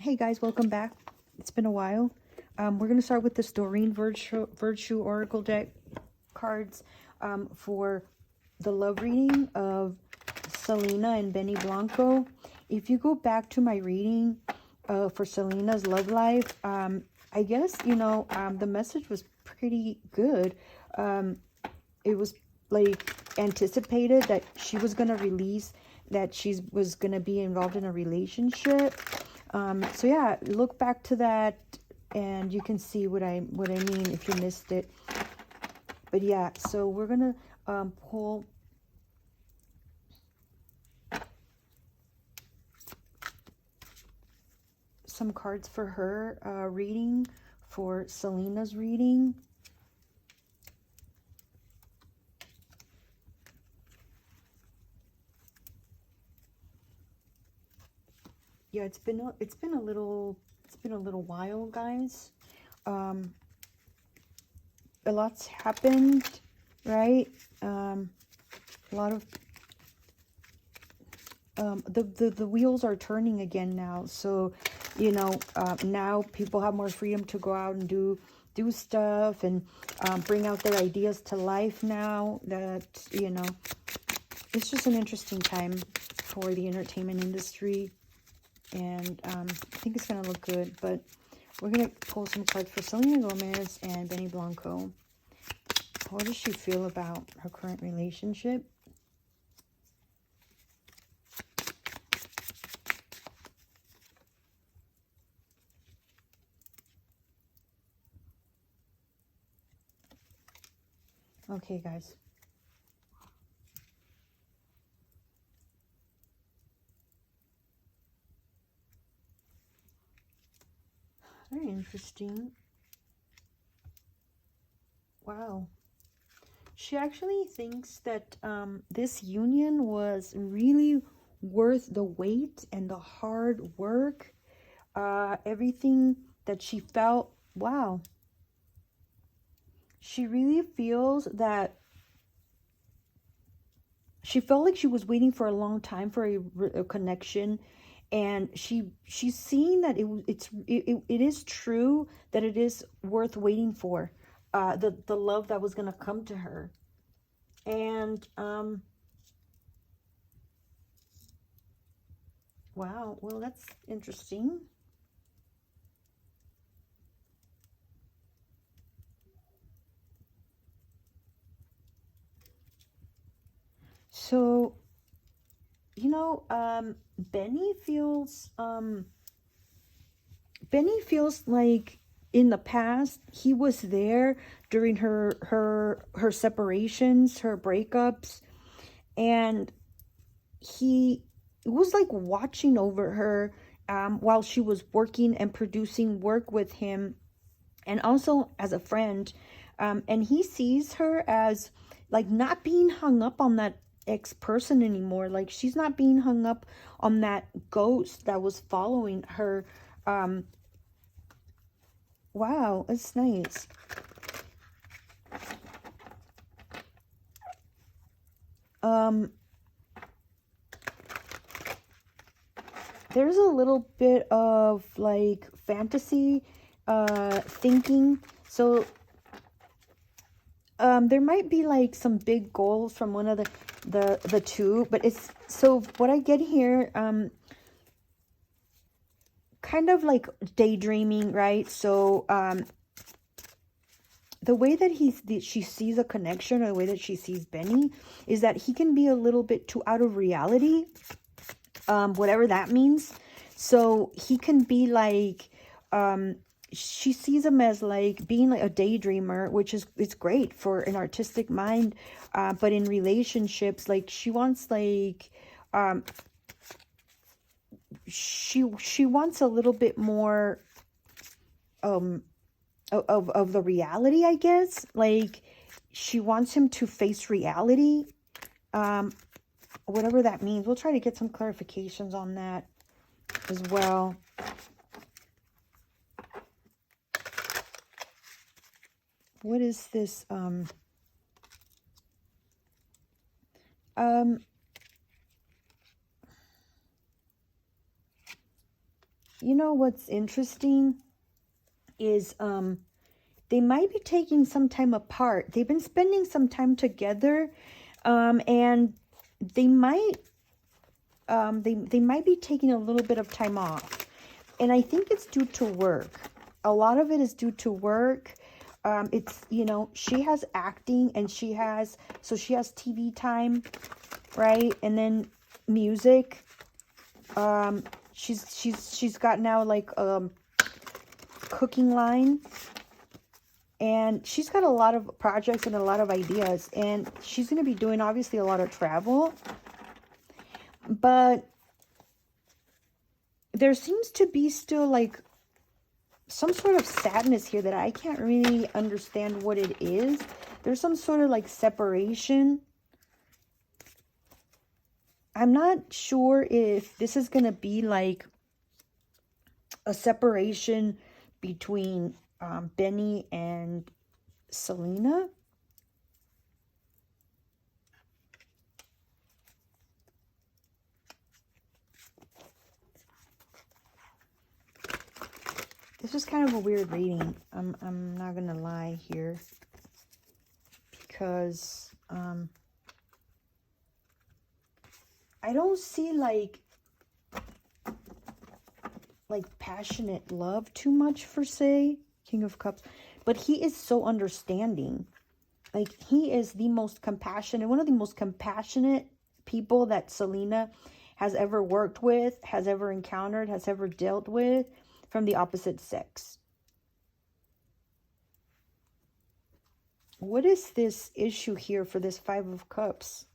Hey guys, welcome back. It's been a while. We're going to start with this Doreen Virtue Oracle deck cards for the love reading of Selena and Benny Blanco. If you go back to my reading for Selena's love life, I guess, the message was pretty good. It was like anticipated that she was going to release that she was going to be involved in a relationship. So yeah, look back to that and you can see what I mean if you missed it. But yeah, so we're gonna pull some cards for her reading, for Selena's reading. Yeah, it's been a little while, guys. A lot's happened, right? A lot of the wheels are turning again now. So, now people have more freedom to go out and do stuff and bring out their ideas to life now. That, it's just an interesting time for the entertainment industry. And I think it's going to look good. But we're going to pull some cards for Selena Gomez and Benny Blanco. What does she feel about her current relationship? Okay, guys. Very interesting. Wow. She actually thinks that this union was really worth the wait and the hard work. Everything that she felt. Wow. She really feels that she felt like she was waiting for a long time for a connection. And she's seeing that it is true that it is worth waiting for, the love that was gonna come to her. And wow, well, that's interesting. So, Benny feels like in the past he was there during her separations, her breakups, and he was like watching over her while she was working and producing work with him, and also as a friend. And he sees her as like not being hung up on that ex-person anymore. Like, she's not being hung up on that ghost that was following her. Wow, it's nice. There's a little bit of like fantasy thinking. So there might be like some big goals from one of the two, but it's, so what I get here, kind of like daydreaming, right? So the way that she sees a connection, or the way that she sees Benny, is that he can be a little bit too out of reality, whatever that means. So he can be like, she sees him as like being like a daydreamer, which is, it's great for an artistic mind, but in relationships, like she wants like she wants a little bit more of the reality, I guess. Like, she wants him to face reality, whatever that means. We'll try to get some clarifications on that as well. What is this? you know what's interesting is they might be taking some time apart. They've been spending some time together, and they might they might be taking a little bit of time off. And I think it's due to work. A lot of it is due to work. It's, you know, she has acting and she has TV time, right? And then music. She's got now like cooking line, and she's got a lot of projects and a lot of ideas, and she's going to be doing obviously a lot of travel, but there seems to be still like some sort of sadness here that I can't really understand what it is. There's some sort of like separation. I'm not sure if this is going to be like a separation between Benny and Selena. This is kind of a weird reading. I'm not gonna lie here, because I don't see like passionate love too much for, say, King of Cups, but he is so understanding. Like, he is the most compassionate, one of the most compassionate people that Selena has ever worked with, has ever encountered, has ever dealt with from the opposite sex. What is this issue here for this Five of Cups?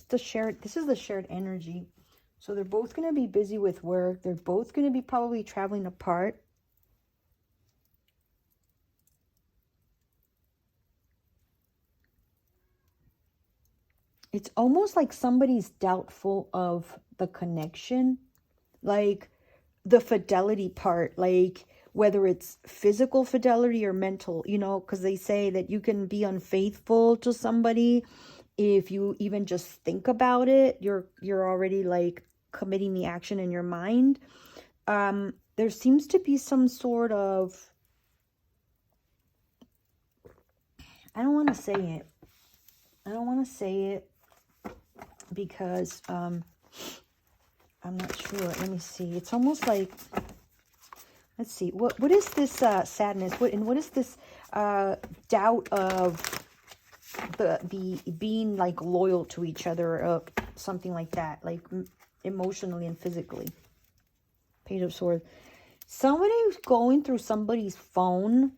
This is the shared energy. So they're both going to be busy with work. They're both going to be probably traveling apart. It's almost like somebody's doubtful of the connection. Like the fidelity part, like whether it's physical fidelity or mental, you know, because they say that you can be unfaithful to somebody if you even just think about it. You're already like committing the action in your mind. There seems to be some sort of, I don't want to say it because I'm not sure. Let me see. It's almost like, let's see, what is this sadness? What is this doubt of the being like loyal to each other, or something like that, like emotionally and physically? Page of Swords. Somebody who's going through somebody's phone,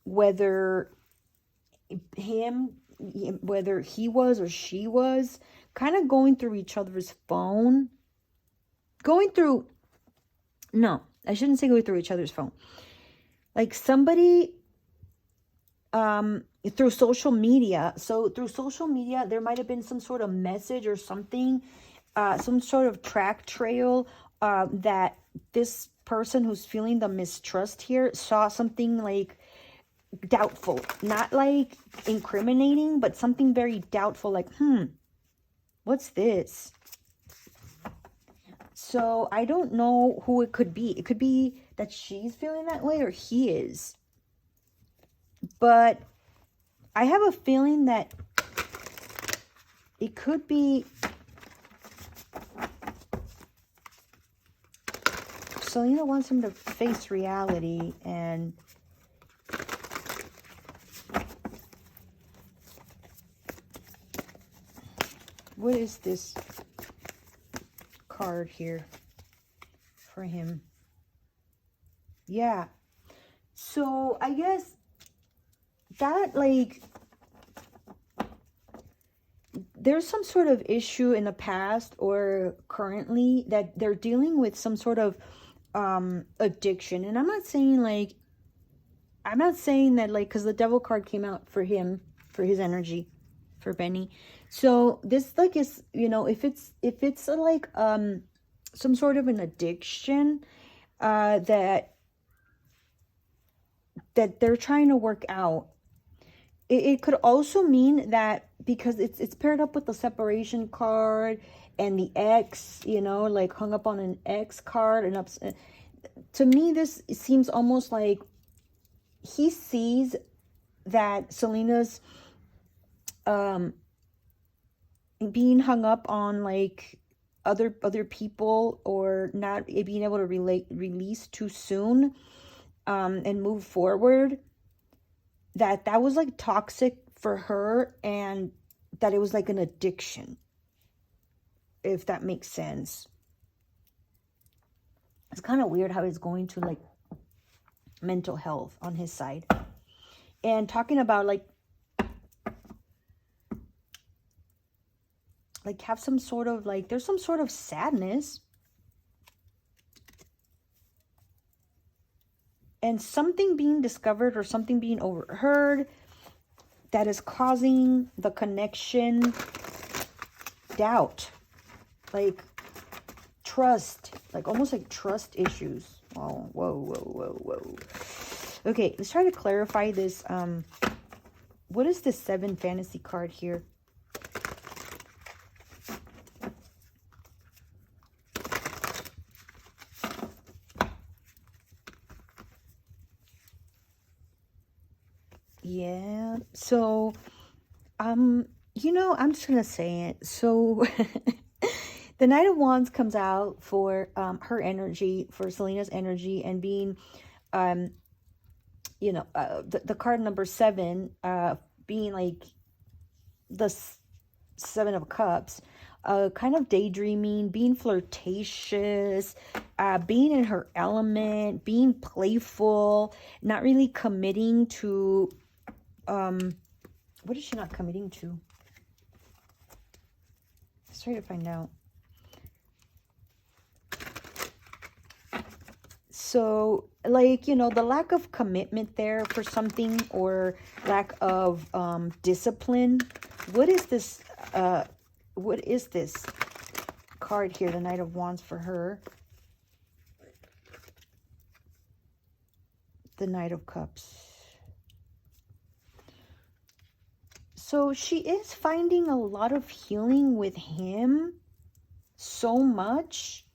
whether he was or she was, kind of going through each other's phone. No, I shouldn't say going through each other's phone. Like somebody through social media. So through social media, there might have been some sort of message or something, some sort of track trail that this person who's feeling the mistrust here saw something like doubtful, not like incriminating, but something very doubtful, like, what's this? So I don't know who it could be. It could be that she's feeling that way, or he is. But I have a feeling that it could be Selena wants him to face reality, and what is this card here for him? Yeah. So I guess that, like, there's some sort of issue in the past or currently that they're dealing with some sort of addiction. And I'm not saying that like, because the devil card came out for him, for his energy, for Benny. So this, like, is, you know, if it's like some sort of an addiction that they're trying to work out. It could also mean that because it's paired up with the separation card and the X, you know, like hung up on an X card and up. To me, this seems almost like he sees that Selena's being hung up on like other people, or not being able to release too soon, and move forward, that was like toxic for her, and that it was like an addiction, if that makes sense. It's kind of weird how he's going to like mental health on his side, and talking about like have some sort of like, there's some sort of sadness and something being discovered or something being overheard that is causing the connection doubt, like trust, like almost like trust issues. Oh, whoa. Okay, let's try to clarify this. What is this 7 fantasy card here? Yeah, so you know, I'm just gonna say it. So the Knight of Wands comes out for her energy, for Selena's energy, and being you know, the card number 7, being like the 7 of Cups, kind of daydreaming, being flirtatious, being in her element, being playful, not really committing to, what is she not committing to? Let's try to find out. So, like, you know, the lack of commitment there for something, or lack of discipline. What is this card here, the Knight of Wands for her? The Knight of Cups. So she is finding a lot of healing with him, so much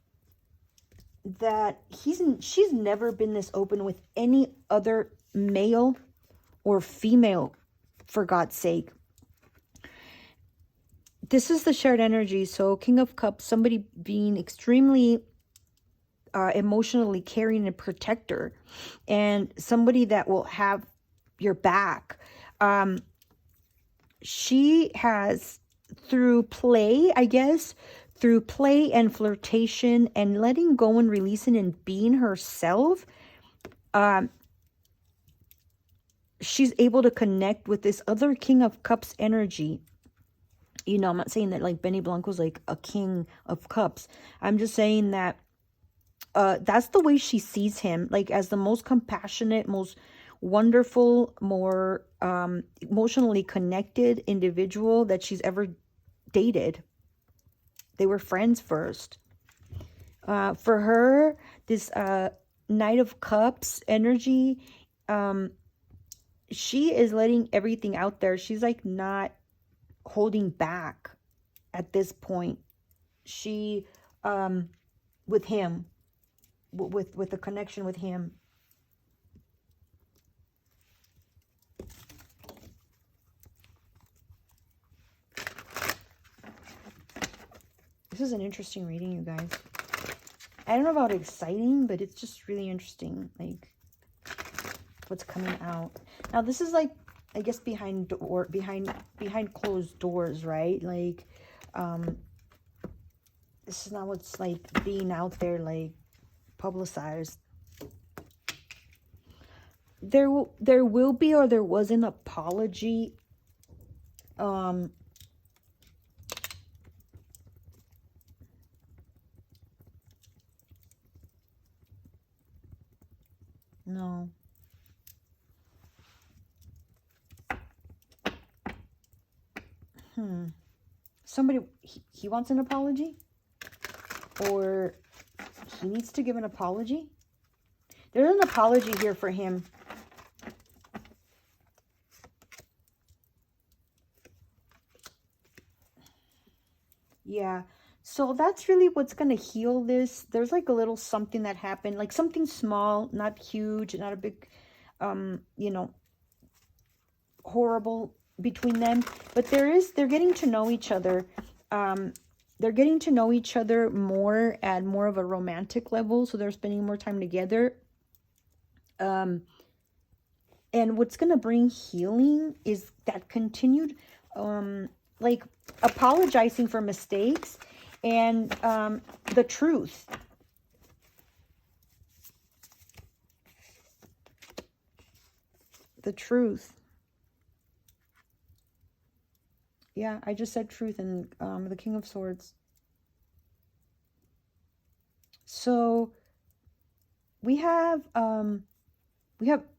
that she's never been this open with any other male or female, for God's sake. This is the shared energy. So King of Cups, somebody being extremely emotionally caring and protector, and somebody that will have your back. She has, through play, I guess, through play and flirtation and letting go and releasing and being herself, she's able to connect with this other King of Cups energy. You know, I'm not saying that like Benny Blanco's like a King of Cups. I'm just saying that that's the way she sees him, like as the most compassionate, most wonderful, more emotionally connected individual that she's ever dated. They were friends first. For her, this Knight of Cups energy, she is letting everything out there. She's like not holding back at this point. She, with him, with the connection with him. This is an interesting reading, you guys. I don't know about exciting, but it's just really interesting, like what's coming out. Now this is like, I guess behind closed doors, right? Like this is not what's like being out there, like publicized. There will be, or there was, an apology. No. Somebody, he wants an apology? Or he needs to give an apology? There's an apology here for him. Yeah. So that's really what's going to heal this. There's like a little something that happened, like something small, not huge, not a big, you know, horrible between them. But they're getting to know each other. Um, they're getting to know each other more at more of a romantic level. So they're spending more time together. And what's going to bring healing is that continued, like apologizing for mistakes and the truth. The truth. Yeah, I just said truth and the King of Swords. So we have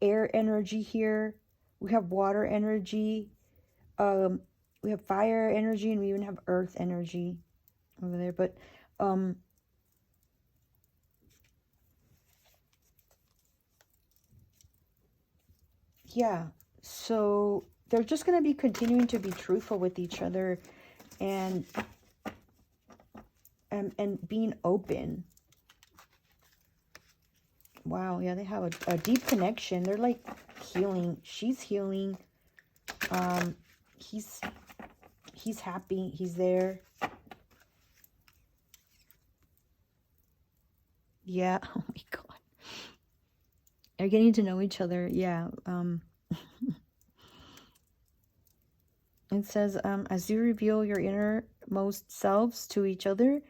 air energy here. We have water energy. We have fire energy, and we even have earth energy over there. But yeah, so they're just going to be continuing to be truthful with each other and being open. Wow, yeah, they have a deep connection. They're like healing. She's healing. He's happy. He's there. Yeah. Oh my God. They're getting to know each other. Yeah. It says, as you reveal your innermost selves to each other,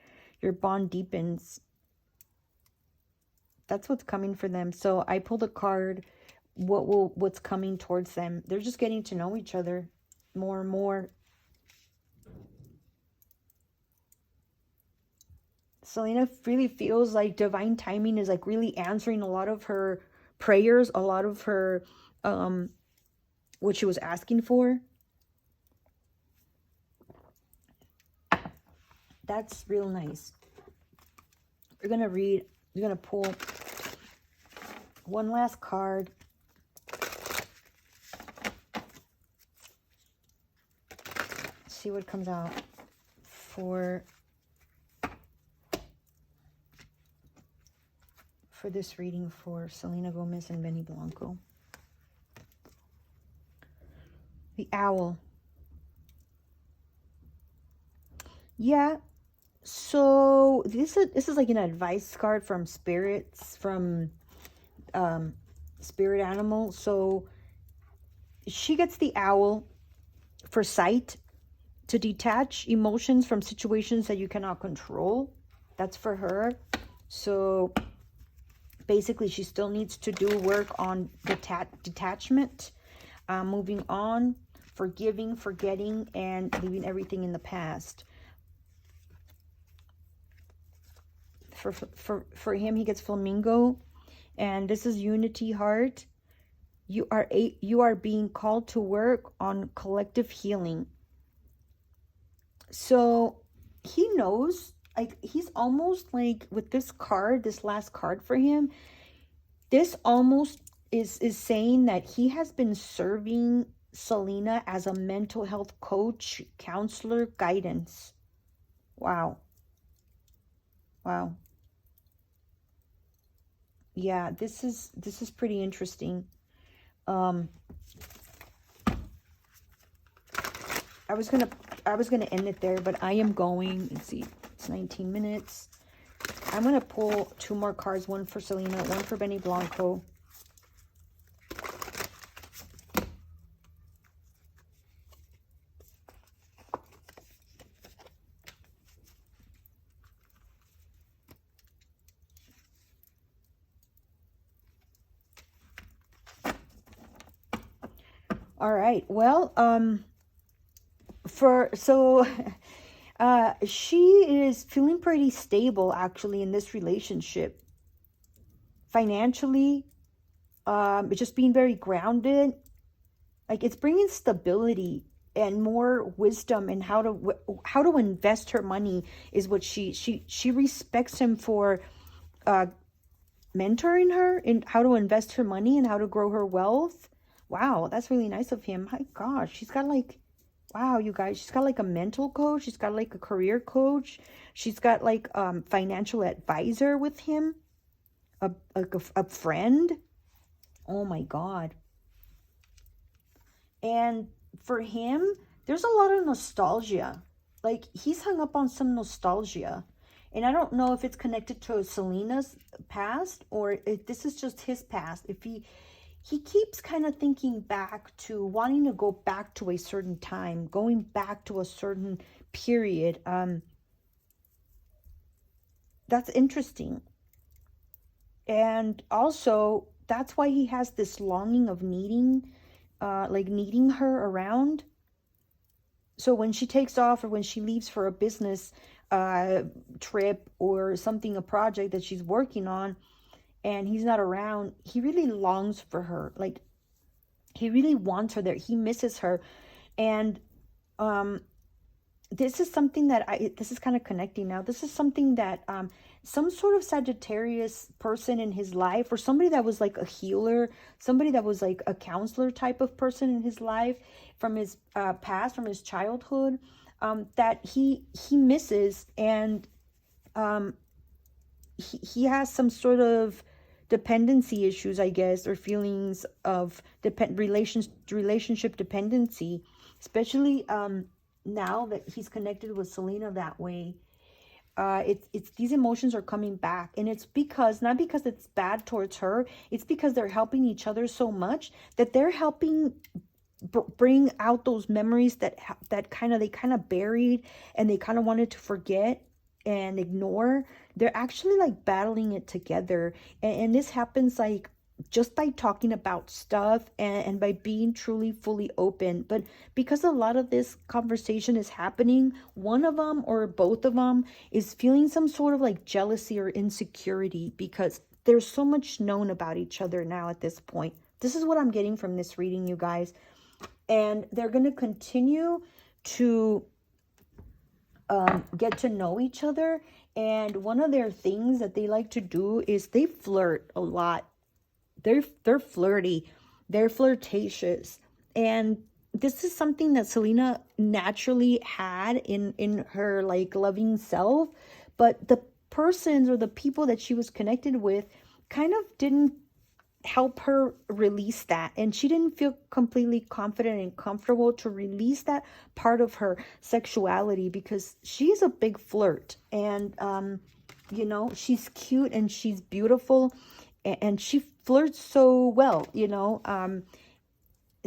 your bond deepens. That's what's coming for them. So I pulled a card. What's coming towards them? They're just getting to know each other more and more. Selena really feels like divine timing is like really answering a lot of her prayers, a lot of her what she was asking for. That's real nice. We're going to read, we're going to pull one last card. See what comes out for this reading for Selena Gomez and Benny Blanco. The Owl. Yeah. So this is like an advice card from spirits, from spirit animal. So she gets the owl for sight, to detach emotions from situations that you cannot control. That's for her. So basically she still needs to do work on detachment, moving on, forgiving, forgetting, and leaving everything in the past. For him, he gets flamingo, and this is unity heart. You are being called to work on collective healing. So he knows, like, he's almost like, with this card, this last card for him, this almost is saying that he has been serving Selena as a mental health coach, counselor, guidance. Wow. Wow. Yeah, this is pretty interesting. I was gonna end it there, but I am going. Let's see, it's 19 minutes. I'm gonna pull two more cards, one for Selena, one for Benny Blanco. All right. Well, she is feeling pretty stable actually in this relationship. Financially, just being very grounded. Like, it's bringing stability and more wisdom in how to invest her money is what she respects him for mentoring her in how to invest her money and how to grow her wealth. Wow, that's really nice of him. My gosh, she's got like Wow, you guys, she's got like a mental coach. She's got like a career coach. She's got like financial advisor with him, a friend. Oh my God. And for him, there's a lot of nostalgia. Like he's hung up on some nostalgia. And I don't know if it's connected to Selena's past or if this is just his past. If he keeps kind of thinking back to wanting to go back to a certain time, going back to a certain period. That's interesting. And also, that's why he has this longing of needing, like needing her around. So when she takes off or when she leaves for a business trip or something, a project that she's working on, and he's not around, he really longs for her. Like he really wants her there. He misses her. And this is something that this is kind of connecting now. This is something that some sort of Sagittarius person in his life, or somebody that was like a healer, somebody that was like a counselor type of person in his life from his past, from his childhood, that he misses. And he has some sort of dependency issues, I guess, or feelings of relationship dependency, especially now that he's connected with Selena that way. It's these emotions are coming back, and it's because, not because it's bad towards her, it's because they're helping each other so much that they're helping bring out those memories that they kind of buried and they kind of wanted to forget and ignore. They're actually like battling it together, and this happens like just by talking about stuff and by being truly fully open. But because a lot of this conversation is happening, one of them or both of them is feeling some sort of like jealousy or insecurity because there's so much known about each other now at this point. This is what I'm getting from this reading, you guys. And they're going to continue to get to know each other. And one of their things that they like to do is they flirt a lot. They're flirty, they're flirtatious, and this is something that Selena naturally had in her like loving self, but the persons or the people that she was connected with kind of didn't help her release that, and she didn't feel completely confident and comfortable to release that part of her sexuality because she's a big flirt. And you know, she's cute and she's beautiful and she flirts so well, you know.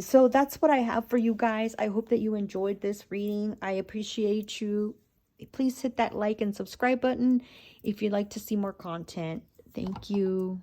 So that's what I have for you guys. I hope that you enjoyed this reading. I appreciate you. Please hit that like and subscribe button if you'd like to see more content. Thank you.